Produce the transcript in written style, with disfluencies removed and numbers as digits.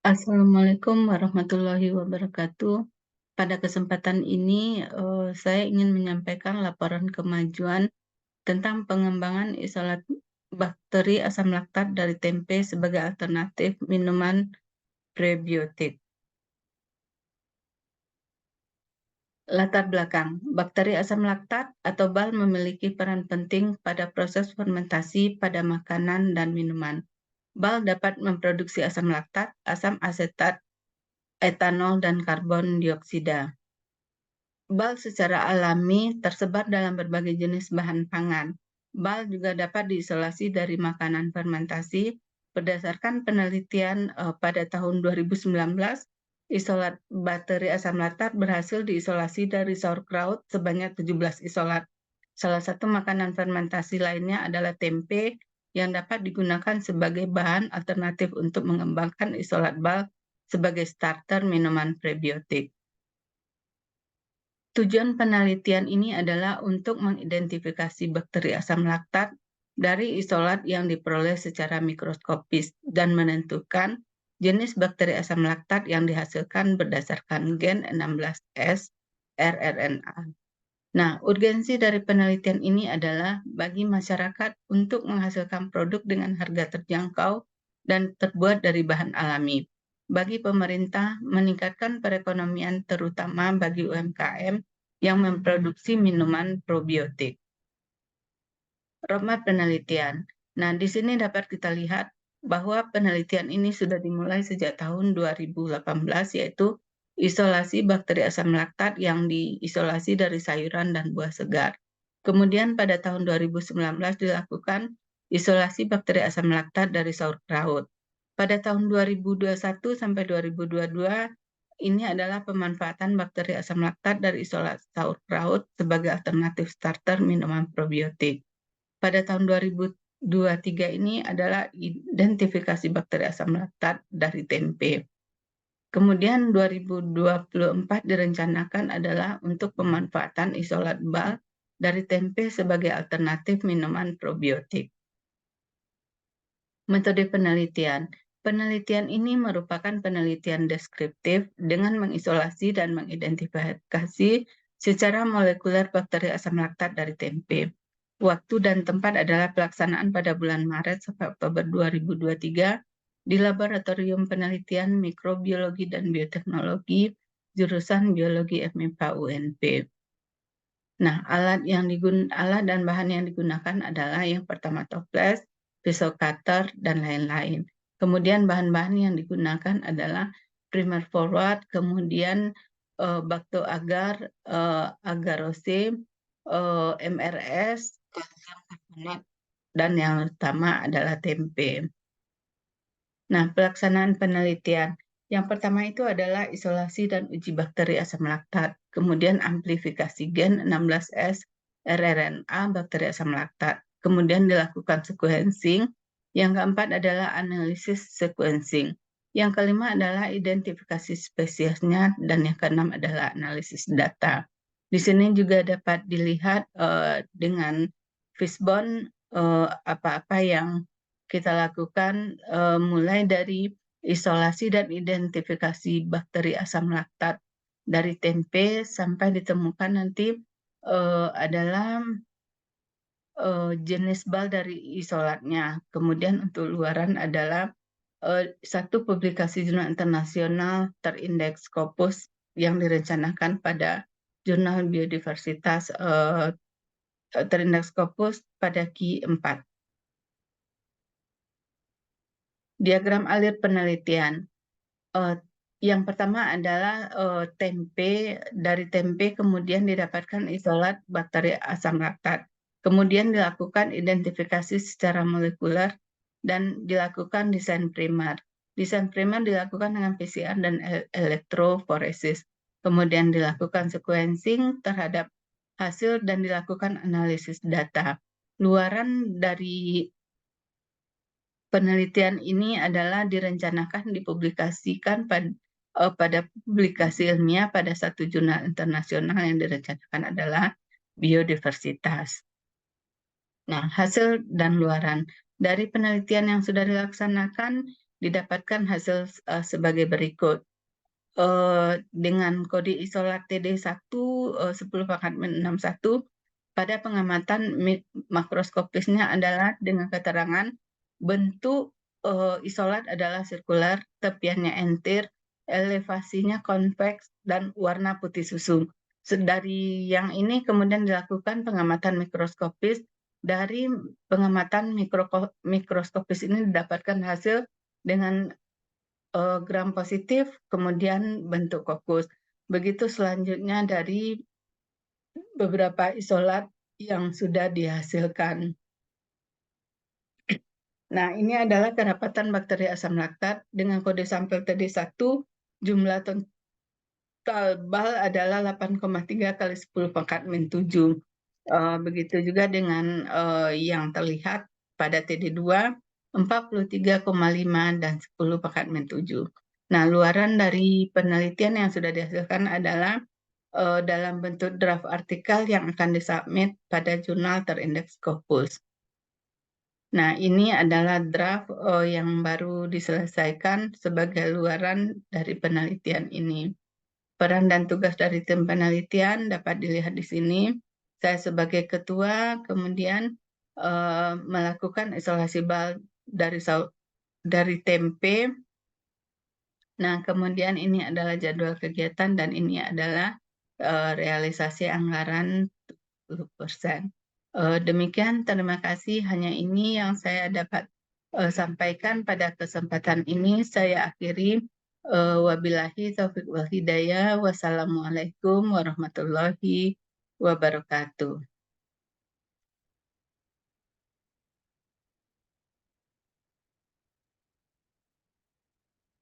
Assalamualaikum warahmatullahi wabarakatuh. Pada kesempatan ini, saya ingin menyampaikan laporan kemajuan tentang pengembangan isolat bakteri asam laktat dari tempe sebagai alternatif minuman prebiotik. Latar belakang, bakteri asam laktat atau BAL memiliki peran penting pada proses fermentasi pada makanan dan minuman. BAL dapat memproduksi asam laktat, asam asetat, etanol, dan karbon dioksida. BAL secara alami tersebar dalam berbagai jenis bahan pangan. BAL juga dapat diisolasi dari makanan fermentasi. Berdasarkan penelitian pada tahun 2019, isolat bakteri asam laktat berhasil diisolasi dari sauerkraut sebanyak 17 isolat. Salah satu makanan fermentasi lainnya adalah tempe yang dapat digunakan sebagai bahan alternatif untuk mengembangkan isolat BAL sebagai starter minuman prebiotik. Tujuan penelitian ini adalah untuk mengidentifikasi bakteri asam laktat dari isolat yang diperoleh secara mikroskopis dan menentukan jenis bakteri asam laktat yang dihasilkan berdasarkan gen 16S rRNA. Nah, urgensi dari penelitian ini adalah bagi masyarakat untuk menghasilkan produk dengan harga terjangkau dan terbuat dari bahan alami. Bagi pemerintah, meningkatkan perekonomian terutama bagi UMKM yang memproduksi minuman probiotik. Roadmap penelitian. Nah, di sini dapat kita lihat bahwa penelitian ini sudah dimulai sejak tahun 2018, yaitu isolasi bakteri asam laktat yang diisolasi dari sayuran dan buah segar. Kemudian pada tahun 2019 dilakukan isolasi bakteri asam laktat dari sauerkraut. Pada tahun 2021 sampai 2022, ini adalah pemanfaatan bakteri asam laktat dari isolat sauerkraut sebagai alternatif starter minuman probiotik. Pada tahun 2023 ini adalah identifikasi bakteri asam laktat dari tempe. Kemudian 2024 direncanakan adalah untuk pemanfaatan isolat BAL dari tempe sebagai alternatif minuman probiotik. Metode penelitian. Penelitian ini merupakan penelitian deskriptif dengan mengisolasi dan mengidentifikasi secara molekuler bakteri asam laktat dari tempe. Waktu dan tempat adalah pelaksanaan pada bulan Maret sampai Oktober 2023 di Laboratorium Penelitian Mikrobiologi dan Bioteknologi jurusan Biologi FMIPA UNP. Nah, alat dan bahan yang digunakan adalah yang pertama toples, pisau cutter, dan lain-lain. Kemudian bahan-bahan yang digunakan adalah primer forward, kemudian bakto agar, agarose, MRS, kalsium karbonat, dan yang utama adalah tempe. Nah, pelaksanaan penelitian. Yang pertama itu adalah isolasi dan uji bakteri asam laktat, kemudian amplifikasi gen 16S rRNA bakteri asam laktat, kemudian dilakukan sequencing. Yang keempat adalah analisis sequencing. Yang kelima adalah identifikasi spesiesnya, dan yang keenam adalah analisis data. Di sini juga dapat dilihat dengan fishbone apa-apa yang kita lakukan mulai dari isolasi dan identifikasi bakteri asam laktat dari tempe sampai ditemukan nanti adalah jenis BAL dari isolatnya. Kemudian untuk luaran adalah satu publikasi jurnal internasional terindeks Scopus yang direncanakan pada jurnal biodiversitas terindeks Scopus pada Q4. Diagram alir penelitian. Yang pertama adalah tempe. Dari tempe kemudian didapatkan isolat bakteri asam laktat. Kemudian dilakukan identifikasi secara molekuler dan dilakukan desain primer. Desain primer dilakukan dengan PCR dan elektroforesis. Kemudian dilakukan sequencing terhadap hasil dan dilakukan analisis data. Luaran dari penelitian ini adalah direncanakan dipublikasikan pada publikasi ilmiah pada satu jurnal internasional yang direncanakan adalah biodiversitas. Nah, hasil dan luaran dari penelitian yang sudah dilaksanakan didapatkan hasil sebagai berikut. Dengan kode isolat TD1 10-61 pada pengamatan makroskopisnya adalah dengan keterangan bentuk isolat adalah sirkular, tepiannya entir, elevasinya konveks, dan warna putih susu. Dari yang ini kemudian dilakukan pengamatan mikroskopis. Dari pengamatan mikroskopis ini didapatkan hasil dengan gram positif, kemudian bentuk kokus. Begitu selanjutnya dari beberapa isolat yang sudah dihasilkan. Nah, ini adalah kedapatan bakteri asam laktat dengan kode sampel TD1, jumlah total bal adalah 8,3 kali 10⁻⁷. Begitu juga dengan yang terlihat pada TD2, 43,5 dan 10⁻⁷. Nah, luaran dari penelitian yang sudah dihasilkan adalah dalam bentuk draft artikel yang akan disubmit pada jurnal terindeks Scopus. Nah, ini adalah draft yang baru diselesaikan sebagai luaran dari penelitian ini. Peran dan tugas dari tim penelitian dapat dilihat di sini. Saya sebagai ketua kemudian melakukan isolasi bal dari tempe. Nah, kemudian ini adalah jadwal kegiatan dan ini adalah realisasi anggaran 10%. Demikian, terima kasih. Hanya ini yang saya dapat sampaikan pada kesempatan ini. Saya akhiri. Wabillahi taufiq wal hidayah. Wassalamualaikum warahmatullahi wabarakatuh.